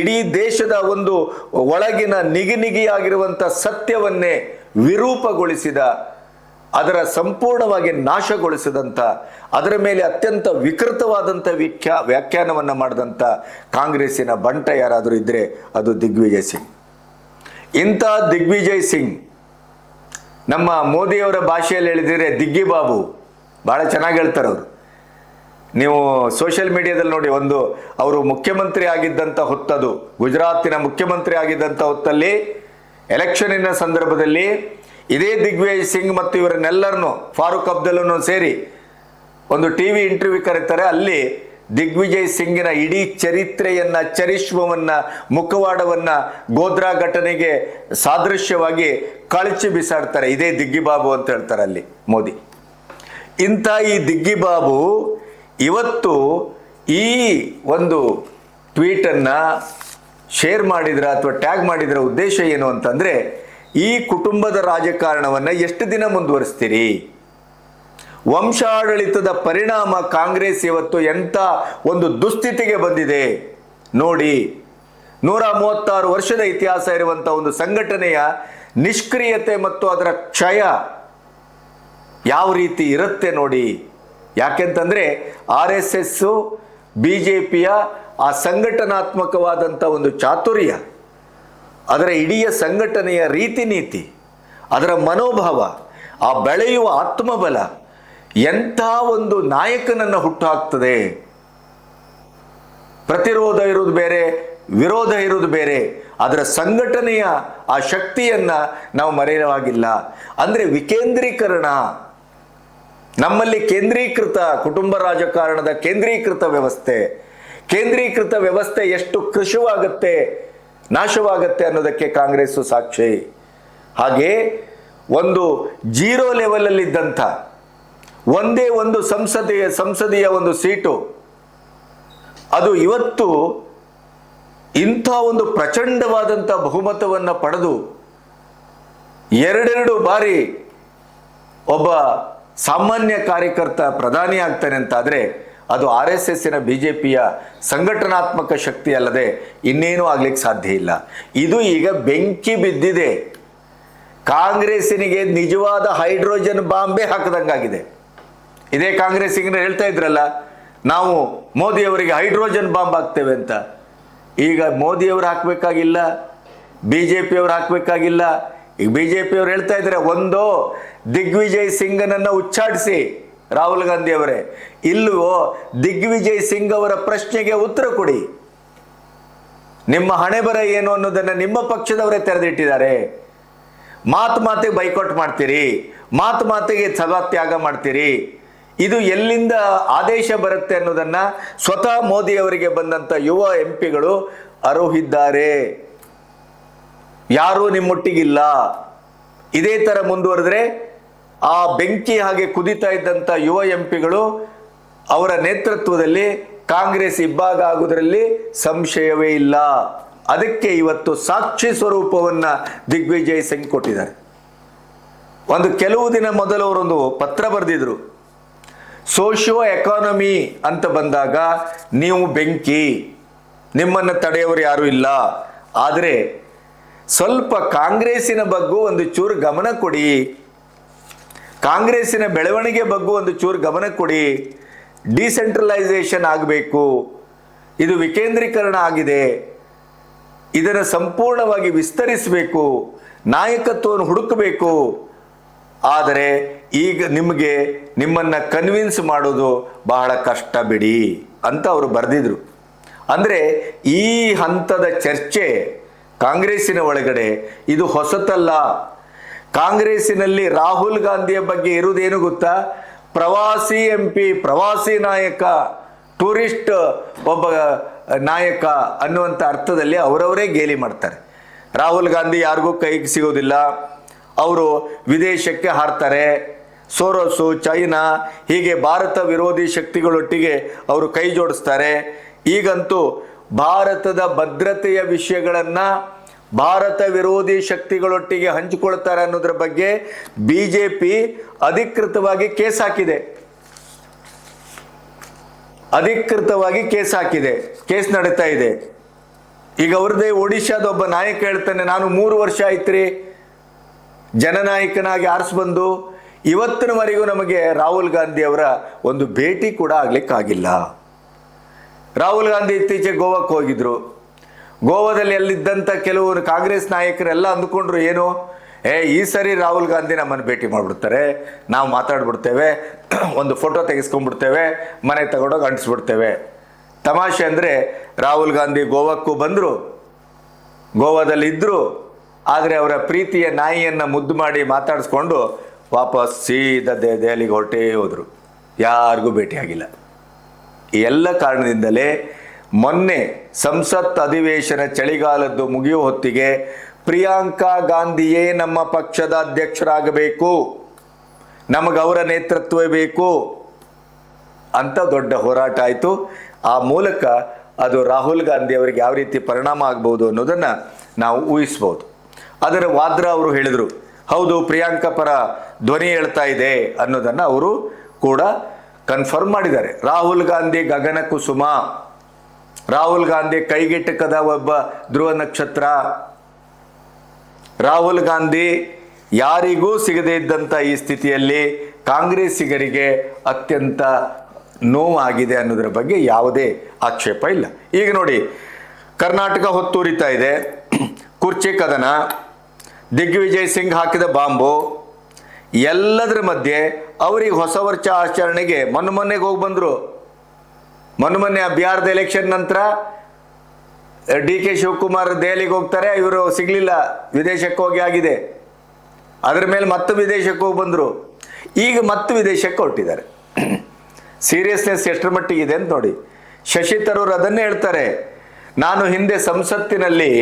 ಇಡೀ ದೇಶದ ಒಂದು ಒಳಗಿನ ನಿಗಿನಿಗಿಯಾಗಿರುವಂಥ ಸತ್ಯವನ್ನೇ ವಿರೂಪಗೊಳಿಸಿದ, ಅದರ ಸಂಪೂರ್ಣವಾಗಿ ನಾಶಗೊಳಿಸಿದಂಥ, ಅದರ ಮೇಲೆ ಅತ್ಯಂತ ವಿಕೃತವಾದಂಥ ವ್ಯಾಖ್ಯಾನವನ್ನು ಮಾಡಿದಂಥ ಕಾಂಗ್ರೆಸ್ಸಿನ ಬಂಟ ಯಾರಾದರೂ ಇದ್ದರೆ ಅದು ದಿಗ್ವಿಜಯ್ ಸಿಂಗ್. ಇಂಥ ದಿಗ್ವಿಜಯ್ ಸಿಂಗ್ ನಮ್ಮ ಮೋದಿಯವರ ಭಾಷೆಯಲ್ಲಿ ಹೇಳಿದರೆ ದಿಗ್ಗಿ ಬಾಬು, ಭಾಳ ಚೆನ್ನಾಗಿ ಹೇಳ್ತಾರೆ ಅವರು. ನೀವು ಸೋಷಿಯಲ್ ಮೀಡಿಯಾದಲ್ಲಿ ನೋಡಿ, ಒಂದು ಅವರು ಮುಖ್ಯಮಂತ್ರಿ ಆಗಿದ್ದಂಥ ಹೊತ್ತದು, ಗುಜರಾತಿನ ಮುಖ್ಯಮಂತ್ರಿ ಆಗಿದ್ದಂಥ ಹೊತ್ತಲ್ಲಿ ಎಲೆಕ್ಷನಿನ ಸಂದರ್ಭದಲ್ಲಿ ಇದೇ ದಿಗ್ವಿಜಯ್ ಸಿಂಗ್ ಮತ್ತು ಇವರನ್ನೆಲ್ಲರನ್ನು, ಫಾರೂಕ್ ಅಬ್ದುಲ್ಲನ್ನು ಸೇರಿ ಒಂದು TV ಇಂಟರ್ವ್ಯೂ ಕರೀತಾರೆ. ಅಲ್ಲಿ ದಿಗ್ವಿಜಯ್ ಸಿಂಗಿನ ಇಡೀ ಚರಿತ್ರೆಯನ್ನು, ಚರಿಷ್ಮವನ್ನು, ಮುಖವಾಡವನ್ನು ಗೋಧ್ರಾ ಘಟನೆಗೆ ಸಾದೃಶ್ಯವಾಗಿ ಕಳಚಿ ಬಿಸಾಡ್ತಾರೆ. ಇದೇ ದಿಗ್ಗಿಬಾಬು ಅಂತ ಹೇಳ್ತಾರೆ ಅಲ್ಲಿ ಮೋದಿ. ಇಂಥ ಈ ದಿಗ್ಗಿಬಾಬು ಇವತ್ತು ಈ ಒಂದು ಟ್ವೀಟನ್ನು ಶೇರ್ ಮಾಡಿದ್ರ ಅಥವಾ ಟ್ಯಾಗ್ ಮಾಡಿದ್ರ ಉದ್ದೇಶ ಏನು ಅಂತಂದರೆ ಈ ಕುಟುಂಬದ ರಾಜಕಾರಣವನ್ನು ಎಷ್ಟು ದಿನ ಮುಂದುವರಿಸ್ತೀರಿ? ವಂಶಾಡಳಿತದ ಪರಿಣಾಮ ಕಾಂಗ್ರೆಸ್ ಇವತ್ತು ಎಂಥ ಒಂದು ದುಸ್ಥಿತಿಗೆ ಬಂದಿದೆ ನೋಡಿ. 136 ವರ್ಷದ ಇತಿಹಾಸ ಇರುವಂಥ ಒಂದು ಸಂಘಟನೆಯ ನಿಷ್ಕ್ರಿಯತೆ ಮತ್ತು ಅದರ ಕ್ಷಯ ಯಾವ ರೀತಿ ಇರುತ್ತೆ ನೋಡಿ. ಯಾಕೆಂತಂದರೆ RSS BJPಯ ಆ ಸಂಘಟನಾತ್ಮಕವಾದಂಥ ಒಂದು ಚಾತುರ್ಯ, ಅದರ ಇಡೀ ಸಂಘಟನೆಯ ರೀತಿ ನೀತಿ, ಅದರ ಮನೋಭಾವ, ಆ ಬೆಳೆಯುವ ಆತ್ಮಬಲ ಎಂಥ ಒಂದು ನಾಯಕನನ್ನು ಹುಟ್ಟುಹಾಕ್ತದೆ. ಪ್ರತಿರೋಧ ಇರೋದು ಬೇರೆ, ವಿರೋಧ ಇರೋದು ಬೇರೆ. ಅದರ ಸಂಘಟನೆಯ ಆ ಶಕ್ತಿಯನ್ನ ನಾವು ಮರೆಯುವಾಗಿಲ್ಲ. ಅಂದ್ರೆ ವಿಕೇಂದ್ರೀಕರಣ, ನಮ್ಮಲ್ಲಿ ಕೇಂದ್ರೀಕೃತ ಕುಟುಂಬ ರಾಜಕಾರಣದ ಕೇಂದ್ರೀಕೃತ ವ್ಯವಸ್ಥೆ ಎಷ್ಟು ಕೃಶವಾಗುತ್ತೆ, ನಾಶವಾಗುತ್ತೆ ಅನ್ನೋದಕ್ಕೆ ಕಾಂಗ್ರೆಸ್ ಸಾಕ್ಷಿ. ಹಾಗೆ ಒಂದು ಜೀರೋ ಲೆವೆಲ್ ಅಲ್ಲಿ ಇದ್ದಂಥ ಒಂದೇ ಒಂದು ಸಂಸದೀಯ ಒಂದು ಸೀಟು, ಅದು ಇವತ್ತು ಇಂಥ ಒಂದು ಪ್ರಚಂಡವಾದಂಥ ಬಹುಮತವನ್ನು ಪಡೆದು ಎರಡೆರಡು ಬಾರಿ ಒಬ್ಬ ಸಾಮಾನ್ಯ ಕಾರ್ಯಕರ್ತ ಪ್ರಧಾನಿ ಆಗ್ತಾನೆ ಅಂತಾದರೆ ಅದು RSSನ BJPಯ ಸಂಘಟನಾತ್ಮಕ ಶಕ್ತಿ ಅಲ್ಲದೆ ಇನ್ನೇನೂ ಆಗ್ಲಿಕ್ಕೆ ಸಾಧ್ಯ ಇಲ್ಲ. ಇದು ಈಗ ಬೆಂಕಿ ಬಿದ್ದಿದೆ. ಕಾಂಗ್ರೆಸ್ಸಿನಿಗೆ ನಿಜವಾದ ಹೈಡ್ರೋಜನ್ ಬಾಂಬೆ ಹಾಕದಂಗಾಗಿದೆ. ಇದೇ ಕಾಂಗ್ರೆಸ್ಸಿಗರು ಹೇಳ್ತಾ ಇದ್ರಲ್ಲ, ನಾವು ಮೋದಿಯವರಿಗೆ ಹೈಡ್ರೋಜನ್ ಬಾಂಬ್ ಹಾಕ್ತೇವೆ ಅಂತ. ಈಗ ಮೋದಿಯವರು ಹಾಕಬೇಕಾಗಿಲ್ಲ, BJPಯವರು ಹಾಕಬೇಕಾಗಿಲ್ಲ. ಈಗ BJPಯವರು ಹೇಳ್ತಾ ಇದ್ದಾರೆ, ಒಂದು ದಿಗ್ವಿಜಯ್ ಸಿಂಗ್ನನ್ನು ಉಚ್ಚಾಟಿಸಿ ರಾಹುಲ್ ಗಾಂಧಿ ಅವರೇ, ಇಲ್ಲವೋ ದಿಗ್ವಿಜಯ್ ಸಿಂಗ್ ಅವರ ಪ್ರಶ್ನೆಗೆ ಉತ್ತರ ಕೊಡಿ. ನಿಮ್ಮ ಹಣೆ ಬರ ಏನು ಅನ್ನೋದನ್ನು ನಿಮ್ಮ ಪಕ್ಷದವರೇ ತೆರೆದಿಟ್ಟಿದ್ದಾರೆ. ಮಾತಿಗೆ ಬೈಕಾಟ್ ಮಾಡ್ತೀರಿ, ಮಾತಿಗೆ ಸಭಾತ್ಯಾಗ ಮಾಡ್ತೀರಿ. ಇದು ಎಲ್ಲಿಂದ ಆದೇಶ ಬರುತ್ತೆ ಅನ್ನೋದನ್ನ ಸ್ವತಃ ಮೋದಿ ಅವರಿಗೆ ಬಂದಂತ ಯುವ MP ಗಳು ಅರುಹಿದ್ದಾರೆ. ಯಾರೂ ನಿಮ್ಮೊಟ್ಟಿಗಿಲ್ಲ. ಇದೇ ತರ ಮುಂದುವರೆದ್ರೆ ಆ ಬೆಂಕಿ ಹಾಗೆ ಕುದಿತಾ ಇದ್ದಂತ ಯುವ MP ಗಳು ಅವರ ನೇತೃತ್ವದಲ್ಲಿ ಕಾಂಗ್ರೆಸ್ ಇಬ್ಬಾಗ ಆಗುವುದರಲ್ಲಿ ಸಂಶಯವೇ ಇಲ್ಲ. ಅದಕ್ಕೆ ಇವತ್ತು ಸಾಕ್ಷಿ ಸ್ವರೂಪವನ್ನ ದಿಗ್ವಿಜಯ್ ಸಿಂಗ್ ಕೊಟ್ಟಿದ್ದಾರೆ. ಕೆಲವು ದಿನ ಮೊದಲು ಅವರೊಂದು ಪತ್ರ ಬರೆದಿದ್ರು, ಸೋಶಿಯೋ ಎಕಾನಮಿ ಅಂತ ಬಂದಾಗ ನೀವು ಬೆಂಕಿ, ನಿಮ್ಮನ್ನು ತಡೆಯವರು ಯಾರೂ ಇಲ್ಲ. ಆದರೆ ಸ್ವಲ್ಪ ಕಾಂಗ್ರೆಸ್ಸಿನ ಬಗ್ಗೆ ಒಂದು ಚೂರು ಗಮನ ಕೊಡಿ, ಕಾಂಗ್ರೆಸ್ಸಿನ ಬೆಳವಣಿಗೆ ಬಗ್ಗೆ ಒಂದು ಚೂರು ಗಮನ ಕೊಡಿ. ಡಿಸೆಂಟ್ರಲೈಸೇಷನ್ ಆಗಬೇಕು, ಇದು ವಿಕೇಂದ್ರೀಕರಣ ಆಗಿದೆ, ಇದನ್ನು ಸಂಪೂರ್ಣವಾಗಿ ವಿಸ್ತರಿಸಬೇಕು, ನಾಯಕತ್ವವನ್ನು ಹುಡುಕಬೇಕು. ಆದರೆ ಈಗ ನಿಮ್ಮನ್ನು ಕನ್ವಿನ್ಸ್ ಮಾಡೋದು ಬಹಳ ಕಷ್ಟ ಬಿಡಿ ಅಂತ ಅವರು ಬರೆದಿದ್ರು. ಅಂದರೆ ಈ ಹಂತದ ಚರ್ಚೆ ಕಾಂಗ್ರೆಸ್ಸಿನ ಒಳಗಡೆ ಇದು ಹೊಸತಲ್ಲ. ಕಾಂಗ್ರೆಸ್ಸಿನಲ್ಲಿ ರಾಹುಲ್ ಗಾಂಧಿಯ ಬಗ್ಗೆ ಇರುವುದೇನು ಗೊತ್ತಾ? ಪ್ರವಾಸಿ MP, ಪ್ರವಾಸಿ ನಾಯಕ, ಟೂರಿಸ್ಟ್ ಒಬ್ಬ ನಾಯಕ ಅನ್ನುವಂಥ ಅರ್ಥದಲ್ಲಿ ಅವರವರೇ ಗೇಲಿ ಮಾಡ್ತಾರೆ. ರಾಹುಲ್ ಗಾಂಧಿ ಯಾರಿಗೂ ಕೈಗೆ ಸಿಗೋದಿಲ್ಲ, ಅವರು ವಿದೇಶಕ್ಕೆ ಹಾರ್ತಾರೆ. ಸೋರೋಸು, ಚೈನಾ ಹೀಗೆ ಭಾರತ ವಿರೋಧಿ ಶಕ್ತಿಗಳೊಟ್ಟಿಗೆ ಅವರು ಕೈ ಜೋಡಿಸ್ತಾರೆ. ಈಗಂತೂ ಭಾರತದ ಭದ್ರತೆಯ ವಿಷಯಗಳನ್ನು ಭಾರತ ವಿರೋಧಿ ಶಕ್ತಿಗಳೊಟ್ಟಿಗೆ ಹಂಚಿಕೊಳ್ತಾರೆ ಅನ್ನೋದ್ರ ಬಗ್ಗೆ BJP ಅಧಿಕೃತವಾಗಿ ಕೇಸ್ ಹಾಕಿದೆ. ಕೇಸ್ ನಡೀತಾ ಇದೆ. ಈಗ ಅವ್ರದ್ದೇ ಒಡಿಶಾದ ಒಬ್ಬ ನಾಯಕ ಹೇಳ್ತಾನೆ, ನಾನು 3 ವರ್ಷ ಆಯ್ತ್ರಿ ಜನನಾಯಕನಾಗಿ ಆರಿಸ್ಬಂದು ಇವತ್ತಿನವರೆಗೂ ನಮಗೆ ರಾಹುಲ್ ಗಾಂಧಿ ಅವರ ಒಂದು ಭೇಟಿ ಕೂಡ ಆಗ್ಲಿಕ್ಕಾಗಿಲ್ಲ. ರಾಹುಲ್ ಗಾಂಧಿ ಇತ್ತೀಚೆಗೆ ಗೋವಾಕ್ಕೆ ಹೋಗಿದ್ರು. ಗೋವಾದಲ್ಲಿ ಅಲ್ಲಿದ್ದಂಥ ಕೆಲವು ಕಾಂಗ್ರೆಸ್ ನಾಯಕರೆಲ್ಲ ಅಂದ್ಕೊಂಡ್ರು, ಏನು ಈ ಸರಿ ರಾಹುಲ್ ಗಾಂಧಿ ನಮ್ಮನ್ನು ಭೇಟಿ ಮಾಡಿಬಿಡ್ತಾರೆ, ನಾವು ಮಾತಾಡ್ಬಿಡ್ತೇವೆ, ಒಂದು ಫೋಟೋ ತೆಗೆಸ್ಕೊಂಡ್ಬಿಡ್ತೇವೆ, ಮನೆಗೆ ತಗೊಂಡೋಗಿ ಅಂಟಿಸ್ಬಿಡ್ತೇವೆ. ತಮಾಷೆ ಅಂದರೆ ರಾಹುಲ್ ಗಾಂಧಿ ಗೋವಾಕ್ಕೂ ಬಂದರು, ಗೋವಾದಲ್ಲಿ ಇದ್ದರು. ಆದರೆ ಅವರ ಪ್ರೀತಿಯ ನಾಯಿಯನ್ನು ಮುದ್ದು ಮಾಡಿ ಮಾತಾಡಿಸ್ಕೊಂಡು ವಾಪಸ್ ಸೀದಾ ದೆಹಲಿಗೆ ಹೊರಟೇ ಹೋದರು. ಯಾರಿಗೂ ಭೇಟಿಯಾಗಿಲ್ಲ. ಈ ಎಲ್ಲ ಕಾರಣದಿಂದಲೇ ಮೊನ್ನೆ ಸಂಸತ್ ಅಧಿವೇಶನ ಚಳಿಗಾಲದ್ದು ಮುಗಿಯುವ ಹೊತ್ತಿಗೆ ಪ್ರಿಯಾಂಕಾ ಗಾಂಧಿಯೇ ನಮ್ಮ ಪಕ್ಷದ ಅಧ್ಯಕ್ಷರಾಗಬೇಕು, ನಮಗವರ ನೇತೃತ್ವವೇ ಬೇಕು ಅಂತ ದೊಡ್ಡ ಹೋರಾಟ ಆಯಿತು. ಆ ಮೂಲಕ ಅದು ರಾಹುಲ್ ಗಾಂಧಿ ಅವರಿಗೆ ಯಾವ ರೀತಿ ಪರಿಣಾಮ ಆಗ್ಬೋದು ಅನ್ನೋದನ್ನು ನಾವು ಊಹಿಸ್ಬೋದು. ಅದರ ವಾದ್ರಾ ಅವರು ಹೇಳಿದರು, ಹೌದು ಪ್ರಿಯಾಂಕಾ ಪರ ಧ್ವನಿ ಹೇಳ್ತಾ ಇದೆ ಅನ್ನೋದನ್ನು ಅವರು ಕೂಡ ಕನ್ಫರ್ಮ್ ಮಾಡಿದ್ದಾರೆ. ರಾಹುಲ್ ಗಾಂಧಿ ಗಗನ ಕುಸುಮ, ರಾಹುಲ್ ಗಾಂಧಿ ಕೈಗೆಟಕದ ಒಬ್ಬ ಧ್ರುವ ನಕ್ಷತ್ರ, ರಾಹುಲ್ ಗಾಂಧಿ ಯಾರಿಗೂ ಸಿಗದೇ ಇದ್ದಂಥ ಈ ಸ್ಥಿತಿಯಲ್ಲಿ ಕಾಂಗ್ರೆಸ್ಸಿಗರಿಗೆ ಅತ್ಯಂತ ನೋವಾಗಿದೆ ಅನ್ನೋದರ ಬಗ್ಗೆ ಯಾವುದೇ ಆಕ್ಷೇಪ ಇಲ್ಲ. ಈಗ ನೋಡಿ, ಕರ್ನಾಟಕ ಹೊತ್ತೂರಿತಾ ಇದೆ, ಕುರ್ಚಿ ಕದನ, ದಿಗ್ವಿಜಯ್ ಸಿಂಗ್ ಹಾಕಿದ ಬಾಂಬು, ಎಲ್ಲದರ ಮಧ್ಯೆ ಅವರಿಗೆ ಹೊಸ ವರ್ಷ ಆಚರಣೆಗೆ ಮೊನ್ನೆಗೆ ಹೋಗಿ ಬಂದರು. ಮೊನ್ನೆ ಬಿಹಾರದ ಎಲೆಕ್ಷನ್ ನಂತರ ಡಿ ಕೆ ಶಿವಕುಮಾರ್ ದೆಹಲಿಗೆ ಹೋಗ್ತಾರೆ, ಇವರು ಸಿಗಲಿಲ್ಲ, ವಿದೇಶಕ್ಕೆ ಹೋಗಿ ಆಗಿದೆ. ಅದರ ಮೇಲೆ ಮತ್ತೆ ವಿದೇಶಕ್ಕೆ ಹೋಗಿ ಬಂದರು, ಈಗ ಮತ್ತೆ ವಿದೇಶಕ್ಕೆ ಹೊರಟಿದ್ದಾರೆ. ಸೀರಿಯಸ್ನೆಸ್ ಎಷ್ಟರ ಮಟ್ಟಿಗಿದೆ ಅಂತ ನೋಡಿ. ಶಶಿ ತರೂರ್ ಅದನ್ನೇ ಹೇಳ್ತಾರೆ, ನಾನು ಹಿಂದೆ ಸಂಸತ್ತಿನಲ್ಲಿ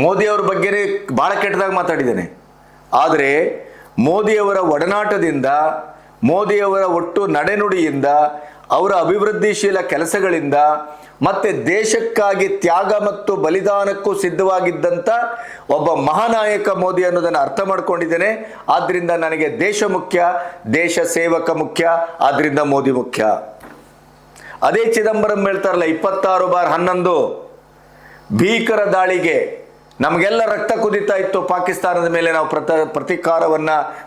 ಮೋದಿಯವ್ರ ಬಗ್ಗೆನೇ ಭಾಳ ಕೆಟ್ಟದಾಗಿ ಮಾತಾಡಿದ್ದೇನೆ, ಆದರೆ ಮೋದಿಯವರ ಒಡನಾಟದಿಂದ, ಮೋದಿಯವರ ಒಟ್ಟು ನಡೆನುಡಿಯಿಂದ, ಅವರ ಅಭಿವೃದ್ಧಿಶೀಲ ಕೆಲಸಗಳಿಂದ, ಮತ್ತೆ ದೇಶಕ್ಕಾಗಿ ತ್ಯಾಗ ಮತ್ತು ಬಲಿದಾನಕ್ಕೂ ಸಿದ್ಧವಾಗಿದ್ದಂಥ ಒಬ್ಬ ಮಹಾನಾಯಕ ಮೋದಿ ಅನ್ನೋದನ್ನು ಅರ್ಥ ಮಾಡ್ಕೊಂಡಿದ್ದೇನೆ. ಆದ್ದರಿಂದ ನನಗೆ ದೇಶ ಮುಖ್ಯ, ದೇಶ ಸೇವಕ ಮುಖ್ಯ, ಆದ್ದರಿಂದ ಮೋದಿ ಮುಖ್ಯ. ಅದೇ ಚಿದಂಬರಂ ಹೇಳ್ತಾರಲ್ಲ, 26/11 ಭೀಕರ ದಾಳಿಗೆ ನಮಗೆಲ್ಲ ರಕ್ತ ಕುದಿತಾ ಇತ್ತು, ಪಾಕಿಸ್ತಾನದ ಮೇಲೆ ನಾವು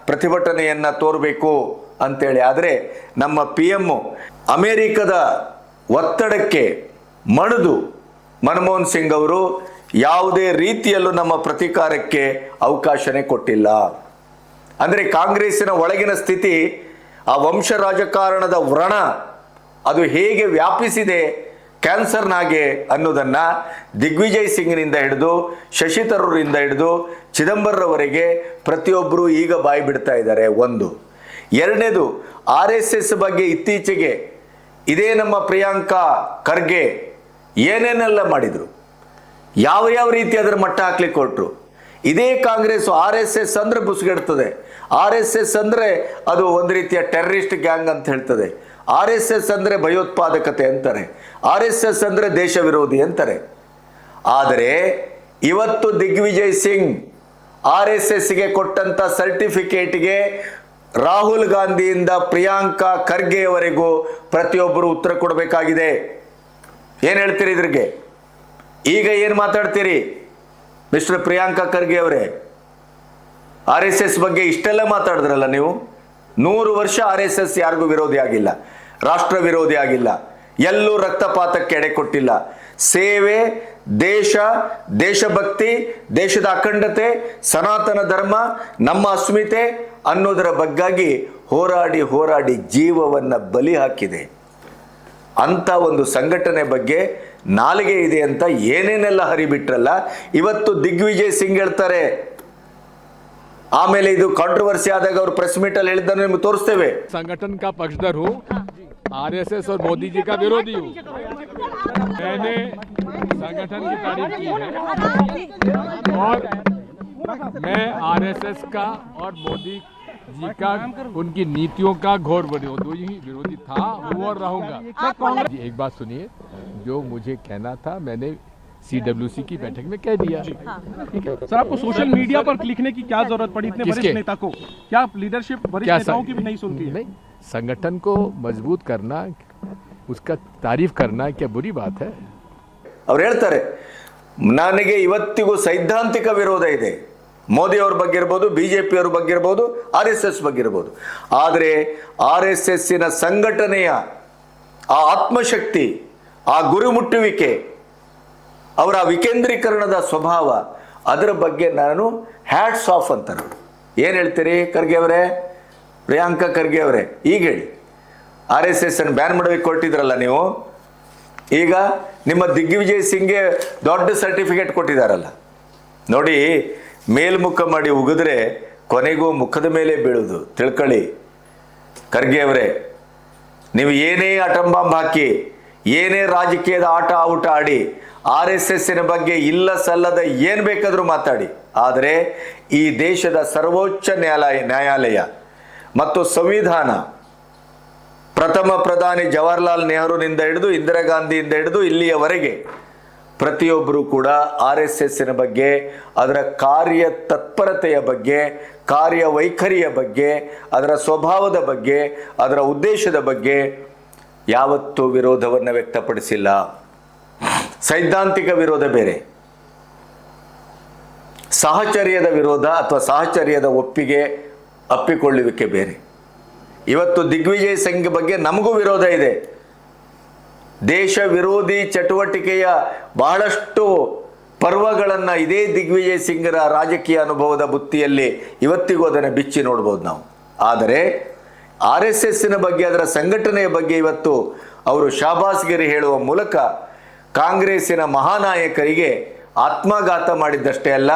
ಪ್ರತಿಭಟನೆಯನ್ನು ತೋರಬೇಕು ಅಂತೇಳಿ. ಆದರೆ ನಮ್ಮ PM ಅಮೇರಿಕದ ಒತ್ತಡಕ್ಕೆ ಮಣಿದು ಮನಮೋಹನ್ ಸಿಂಗ್ ಅವರು ಯಾವುದೇ ರೀತಿಯಲ್ಲೂ ನಮ್ಮ ಪ್ರತೀಕಾರಕ್ಕೆ ಅವಕಾಶನೇ ಕೊಟ್ಟಿಲ್ಲ. ಅಂದರೆ ಕಾಂಗ್ರೆಸ್ಸಿನ ಒಳಗಿನ ಸ್ಥಿತಿ, ಆ ವಂಶ ರಾಜಕಾರಣದ ವ್ರಣ ಅದು ಹೇಗೆ ವ್ಯಾಪಿಸಿದೆ ಕ್ಯಾನ್ಸರ್ನಾಗೆ ಅನ್ನೋದನ್ನು ದಿಗ್ವಿಜಯ್ ಸಿಂಗ್ನಿಂದ ಹಿಡಿದು, ಶಶಿ ತರೂರಿಂದ ಹಿಡಿದು ಚಿದಂಬರವರೆಗೆ ಪ್ರತಿಯೊಬ್ಬರು ಈಗ ಬಾಯಿ ಬಿಡ್ತಾ ಇದ್ದಾರೆ. ಒಂದು. ಎರಡನೇದು, RSS ಬಗ್ಗೆ ಇತ್ತೀಚೆಗೆ ಇದೇ ನಮ್ಮ ಪ್ರಿಯಾಂಕಾ ಖರ್ಗೆ ಏನೇನೆಲ್ಲ ಮಾಡಿದರು, ಯಾವ ರೀತಿ ಅದರ ಮಟ್ಟ ಹಾಕ್ಲಿಕ್ಕೆ ಕೊಟ್ಟರು. ಇದೇ ಕಾಂಗ್ರೆಸ್ RSS ಅಂದರೆ ಬುಸ್ಗೆಡ್ತದೆ, RSS ಅಂದರೆ ಅದು ಒಂದು ರೀತಿಯ ಟೆರರಿಸ್ಟ್ ಗ್ಯಾಂಗ್ ಅಂತ ಹೇಳ್ತದೆ, RSS ಅಂದರೆ ಭಯೋತ್ಪಾದಕತೆ ಅಂತಾರೆ, RSS ಅಂದರೆ ದೇಶ ವಿರೋಧಿ ಅಂತಾರೆ. ಆದರೆ ಇವತ್ತು ದಿಗ್ವಿಜಯ್ ಸಿಂಗ್ RSSಗೆ ಕೊಟ್ಟಂಥ ಸರ್ಟಿಫಿಕೇಟ್ಗೆ ರಾಹುಲ್ ಗಾಂಧಿಯಿಂದ ಪ್ರಿಯಾಂಕಾ ಖರ್ಗೆಯವರೆಗೂ ಪ್ರತಿಯೊಬ್ಬರು ಉತ್ತರ ಕೊಡಬೇಕಾಗಿದೆ. ಏನು ಹೇಳ್ತೀರಿ ಇದ್ರಿಗೆ? ಈಗ ಏನು ಮಾತಾಡ್ತೀರಿ ಮಿಸ್ಟರ್ ಪ್ರಿಯಾಂಕಾ ಖರ್ಗೆ ಅವರೇ? RSS ಬಗ್ಗೆ ಇಷ್ಟೆಲ್ಲ ಮಾತಾಡಿದ್ರಲ್ಲ ನೀವು. 100 ವರ್ಷ RSS ಯಾರಿಗೂ ವಿರೋಧಿ ಆಗಿಲ್ಲ, ರಾಷ್ಟ್ರ ವಿರೋಧಿ ಆಗಿಲ್ಲ, ಎಲ್ಲೂ ರಕ್ತಪಾತಕ್ಕೆ ಎಡೆ ಕೊಟ್ಟಿಲ್ಲ. ಸೇವೆ, ದೇಶ, ದೇಶಭಕ್ತಿ, ದೇಶದ ಅಖಂಡತೆ, ಸನಾತನ ಧರ್ಮ, ನಮ್ಮ ಅಸ್ಮಿತೆ ಅನ್ನೋದರ ಬಗ್ಗಾಗಿ ಹೋರಾಡಿ ಜೀವವನ್ನು ಬಲಿ ಹಾಕಿದೆ. ಅಂಥ ಒಂದು ಸಂಘಟನೆ ಬಗ್ಗೆ ನಾಲಿಗೆ ಇದೆ ಅಂತ ಏನೇನೆಲ್ಲ ಹರಿಬಿಟ್ರಲ್ಲ, ಇವತ್ತು ದಿಗ್ವಿಜಯ್ ಸಿಂಗ್ ಹೇಳ್ತಾರೆ. ಆಮೇಲೆ ಇದು ಕಾಂಟ್ರವರ್ಸಿ ಆದಾಗ ಅವರು ಪ್ರೆಸ್ ಮೀಟ್ ಅಲ್ಲಿ ಹೇಳಿದ್ದನ್ನು ನಿಮಗೆ ತೋರಿಸ್ತೇವೆ. संगठन का पक्षधर हूँ, RSS और मोदी जी का विरोधी हूँ. मैंने संगठन की तारीफ की है और मैं RSS का और मोदी जी का, उनकी नीतियों का घोर विरोधी था, हूँ और रहूंगा. एक बात सुनिए, जो मुझे कहना था मैंने CWC की बैठक में कह दिया. ठीक है सर, आपको सोशल मीडिया पर लिखने की क्या जरूरत पड़ी इतने वरिष्ठ नेता को? क्या लीडरशिप वरिष्ठ नेताओं की भी नहीं सुनती है? नहीं, संगठन को मजबूत करना, उसका तारीफ करना क्या बुरी बात है? ಅವ್ರು ಹೇಳ್ತಾರೆ, ನನಗೆ ಇವತ್ತಿಗೂ ಸೈದ್ಧಾಂತಿಕ ವಿರೋಧ ಇದೆ, ಮೋದಿ ಅವ್ರ ಬಗ್ಗೆ ಇರ್ಬೋದು, BJP ಅವ್ರ ಬಗ್ಗೆ ಇರ್ಬೋದು, RSS ಬಗ್ಗೆ ಇರ್ಬೋದು. ಆದರೆ RSSನ ಸಂಘಟನೆಯ ಆ ಆತ್ಮಶಕ್ತಿ, ಆ ಗುರಿ ಮುಟ್ಟುವಿಕೆ, ಅವರ ವಿಕೇಂದ್ರೀಕರಣದ ಸ್ವಭಾವ, ಅದರ ಬಗ್ಗೆ ನಾನು ಹ್ಯಾಟ್ಸ್ ಆಫ್ ಅಂತಾರೆ. ಏನು ಹೇಳ್ತೀರಿ ಖರ್ಗೆ ಅವರೇ, ಪ್ರಿಯಾಂಕಾ ಖರ್ಗೆ ಅವರೇ? ಈಗ ಹೇಳಿ. RSS ಅನ್ನು ಬ್ಯಾನ್ ಮಾಡೋದಕ್ಕೆ ಕೊಟ್ಟಿದ್ರಲ್ಲ ನೀವು, ಈಗ ನಿಮ್ಮ ದಿಗ್ವಿಜಯ್ ಸಿಂಗ್ಗೆ ದೊಡ್ಡ ಸರ್ಟಿಫಿಕೇಟ್ ಕೊಟ್ಟಿದ್ದಾರಲ್ಲ ನೋಡಿ. ಮೇಲ್ಮುಖ ಮಾಡಿ ಉಗಿದ್ರೆ ಕೊನೆಗೂ ಮುಖದ ಮೇಲೆ ಬೀಳುವುದು, ತಿಳ್ಕೊಳ್ಳಿ ಖರ್ಗೆ ಅವರೇ. ನೀವು ಏನೇ ಅಟಂ ಬಾಂಬ್ ಹಾಕಿ, ಏನೇ ರಾಜಕೀಯದ ಔಟ ಆಡಿ, RSSನ ಬಗ್ಗೆ ಇಲ್ಲ ಸಲ್ಲದ ಏನು ಬೇಕಾದರೂ ಮಾತಾಡಿ, ಆದರೆ ಈ ದೇಶದ ಸರ್ವೋಚ್ಚ ನ್ಯಾಯಾಲಯ ಮತ್ತು ಸಂವಿಧಾನ, ಪ್ರಥಮ ಪ್ರಧಾನಿ ಜವಾಹರ್ಲಾಲ್ ನೆಹರೂನಿಂದ ಹಿಡಿದು ಇಂದಿರಾ ಗಾಂಧಿಯಿಂದ ಹಿಡಿದು ಇಲ್ಲಿಯವರೆಗೆ ಪ್ರತಿಯೊಬ್ಬರು ಕೂಡ RSSನ ಬಗ್ಗೆ, ಅದರ ಕಾರ್ಯ ತತ್ಪರತೆಯ ಬಗ್ಗೆ, ಕಾರ್ಯವೈಖರಿಯ ಬಗ್ಗೆ, ಅದರ ಸ್ವಭಾವದ ಬಗ್ಗೆ, ಅದರ ಉದ್ದೇಶದ ಬಗ್ಗೆ ಯಾವತ್ತೂ ವಿರೋಧವನ್ನು ವ್ಯಕ್ತಪಡಿಸಿಲ್ಲ. ಸೈದ್ಧಾಂತಿಕ ವಿರೋಧ ಬೇರೆ, ಸಾಹಚರ್ಯದ ವಿರೋಧ ಅಥವಾ ಸಾಹಚರ್ಯದ ಅಪ್ಪಿಕೊಳ್ಳುವಿಕೆ ಬೇರೆ. ಇವತ್ತು ದಿಗ್ವಿಜಯ್ ಸಿಂಗ್ ಬಗ್ಗೆ ನಮಗೂ ವಿರೋಧ ಇದೆ. ದೇಶ ವಿರೋಧಿ ಚಟುವಟಿಕೆಯ ಬಹಳಷ್ಟು ಪರ್ವಗಳನ್ನು ಇದೇ ದಿಗ್ವಿಜಯ್ ಸಿಂಗ್ರ ರಾಜಕೀಯ ಅನುಭವದ ಬುತ್ತಿಯಲ್ಲಿ ಇವತ್ತಿಗೂ ಅದನ್ನು ಬಿಚ್ಚಿ ನೋಡ್ಬೋದು ನಾವು. ಆದರೆ RSSನ ಬಗ್ಗೆ, ಅದರ ಸಂಘಟನೆಯ ಬಗ್ಗೆ ಇವತ್ತು ಅವರು ಶಾಬಾಸ್ಗಿರಿ ಹೇಳುವ ಮೂಲಕ ಕಾಂಗ್ರೆಸ್ಸಿನ ಮಹಾನಾಯಕರಿಗೆ ಆತ್ಮಘಾತ ಮಾಡಿದ್ದಷ್ಟೇ ಅಲ್ಲ,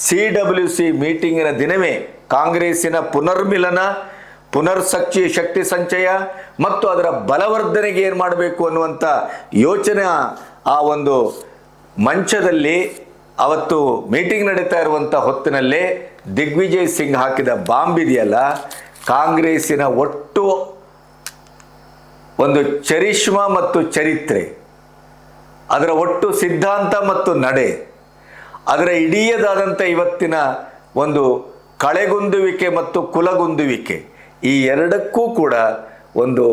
CWC ಮೀಟಿಂಗಿನ ದಿನವೇ ಕಾಂಗ್ರೆಸ್ಸಿನ ಪುನರ್ಮಿಲನ, ಶಕ್ತಿ ಸಂಚಯ ಮತ್ತು ಅದರ ಬಲವರ್ಧನೆಗೆ ಏನು ಮಾಡಬೇಕು ಅನ್ನುವಂಥ ಯೋಚನೆ ಆ ಒಂದು ಮಂಚದಲ್ಲಿ ಅವತ್ತು ಮೀಟಿಂಗ್ ನಡೀತಾ ಇರುವಂಥ ಹೊತ್ತಿನಲ್ಲೇ ದಿಗ್ವಿಜಯ್ ಸಿಂಗ್ ಹಾಕಿದ ಬಾಂಬ್ ಇದೆಯಲ್ಲ, ಕಾಂಗ್ರೆಸ್ಸಿನ ಒಟ್ಟು ಒಂದು ಚರಿಷ್ಮಾ ಮತ್ತು ಚರಿತ್ರೆ, ಅದರ ಒಟ್ಟು ಸಿದ್ಧಾಂತ ಮತ್ತು ನಡೆ, ಅದರ ಇಡೀದಾದಂಥ ಇವತ್ತಿನ ಒಂದು ಕಳೆಗುಂದುವಿಕೆ ಮತ್ತು ಕುಲಗುಂದುವಿಕೆ, ಈ ಎರಡಕ್ಕೂ ಕೂಡ ಒಂದು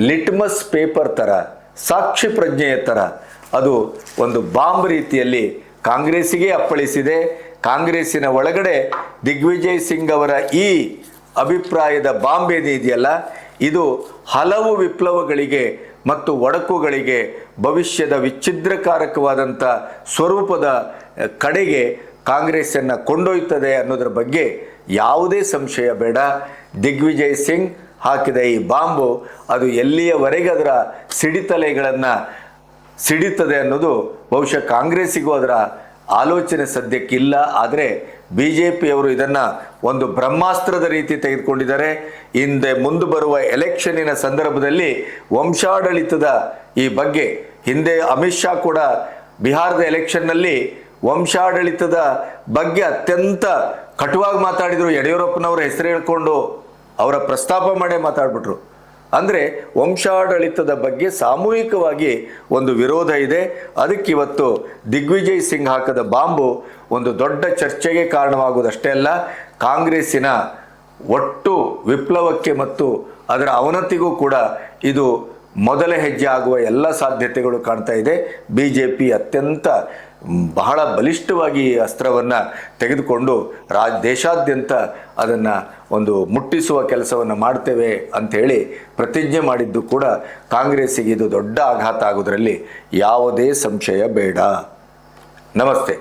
ಲಿಟ್ಮಸ್ ಪೇಪರ್ ಥರ, ಸಾಕ್ಷಿ ಪ್ರಜ್ಞೆಯ ಥರ ಅದು ಒಂದು ಬಾಂಬ್ ರೀತಿಯಲ್ಲಿ ಕಾಂಗ್ರೆಸ್ಸಿಗೆ ಅಪ್ಪಳಿಸಿದೆ. ಕಾಂಗ್ರೆಸ್ಸಿನ ಒಳಗಡೆ ದಿಗ್ವಿಜಯ್ ಸಿಂಗ್ ಅವರ ಈ ಅಭಿಪ್ರಾಯದ ಬಾಂಬ್ ಏನಿದೆಯಲ್ಲ, ಇದು ಹಲವು ವಿಪ್ಲವಗಳಿಗೆ ಮತ್ತು ಒಡಕುಗಳಿಗೆ, ಭವಿಷ್ಯದ ವಿಚ್ಛಿದ್ರಕಾರಕವಾದಂಥ ಸ್ವರೂಪದ ಕಡೆಗೆ ಕಾಂಗ್ರೆಸ್ಸನ್ನು ಕೊಂಡೊಯ್ತದೆ ಅನ್ನೋದ್ರ ಬಗ್ಗೆ ಯಾವುದೇ ಸಂಶಯ ಬೇಡ. ದಿಗ್ವಿಜಯ್ ಸಿಂಗ್ ಹಾಕಿದ ಈ ಬಾಂಬು ಅದು ಎಲ್ಲಿಯವರೆಗೆ ಅದರ ಸಿಡಿತಲೆಗಳನ್ನು ಸಿಡಿತದೆ ಅನ್ನೋದು ಬಹುಶಃ ಕಾಂಗ್ರೆಸ್ಸಿಗೂ ಅದರ ಆಲೋಚನೆ ಸದ್ಯಕ್ಕಿಲ್ಲ. ಆದರೆ BJPಯವರು ಇದನ್ನು ಒಂದು ಬ್ರಹ್ಮಾಸ್ತ್ರದ ರೀತಿ ತೆಗೆದುಕೊಂಡಿದ್ದಾರೆ. ಹಿಂದೆ ಮುಂದೆ ಬರುವ ಎಲೆಕ್ಷನ್ನಿನ ಸಂದರ್ಭದಲ್ಲಿ ವಂಶಾಡಳಿತದ ಈ ಬಗ್ಗೆ, ಹಿಂದೆ ಅಮಿತ್ ಶಾ ಕೂಡ ಬಿಹಾರದ ಎಲೆಕ್ಷನ್ನಲ್ಲಿ ವಂಶಾಡಳಿತದ ಬಗ್ಗೆ ಅತ್ಯಂತ ಕಟುವಾಗಿ ಮಾತಾಡಿದರು. ಯಡಿಯೂರಪ್ಪನವರ ಹೆಸರು ಹೇಳ್ಕೊಂಡು ಅವರ ಪ್ರಸ್ತಾಪ ಮಾಡೇ ಮಾತಾಡ್ಬಿಟ್ರು. ಅಂದರೆ ವಂಶಾಡಳಿತದ ಬಗ್ಗೆ ಸಾಮೂಹಿಕವಾಗಿ ಒಂದು ವಿರೋಧ ಇದೆ. ಅದಕ್ಕಿವತ್ತು ದಿಗ್ವಿಜಯ್ ಸಿಂಗ್ ಹಾಕದ ಬಾಂಬು ಒಂದು ದೊಡ್ಡ ಚರ್ಚೆಗೆ ಕಾರಣವಾಗುವುದಷ್ಟೇ ಅಲ್ಲ, ಕಾಂಗ್ರೆಸ್ಸಿನ ಒಟ್ಟು ವಿಪ್ಲವಕ್ಕೆ ಮತ್ತು ಅದರ ಅವನತಿಗೂ ಕೂಡ ಇದು ಮೊದಲ ಹೆಜ್ಜೆ ಆಗುವ ಎಲ್ಲ ಸಾಧ್ಯತೆಗಳು ಕಾಣ್ತಾ ಇದೆ. BJP ಅತ್ಯಂತ ಬಹಳ ಬಲಿಷ್ಠವಾಗಿ ಈ ಅಸ್ತ್ರವನ್ನು ತೆಗೆದುಕೊಂಡು ದೇಶಾದ್ಯಂತ ಅದನ್ನು ಒಂದು ಮುಟ್ಟಿಸುವ ಕೆಲಸವನ್ನು ಮಾಡ್ತೇವೆ ಅಂಥೇಳಿ ಪ್ರತಿಜ್ಞೆ ಮಾಡಿದ್ದು ಕೂಡ ಕಾಂಗ್ರೆಸ್ಸಿಗೆ ಇದು ದೊಡ್ಡ ಆಘಾತ ಆಗೋದ್ರಲ್ಲಿ ಯಾವುದೇ ಸಂಶಯ ಬೇಡ. ನಮಸ್ತೆ.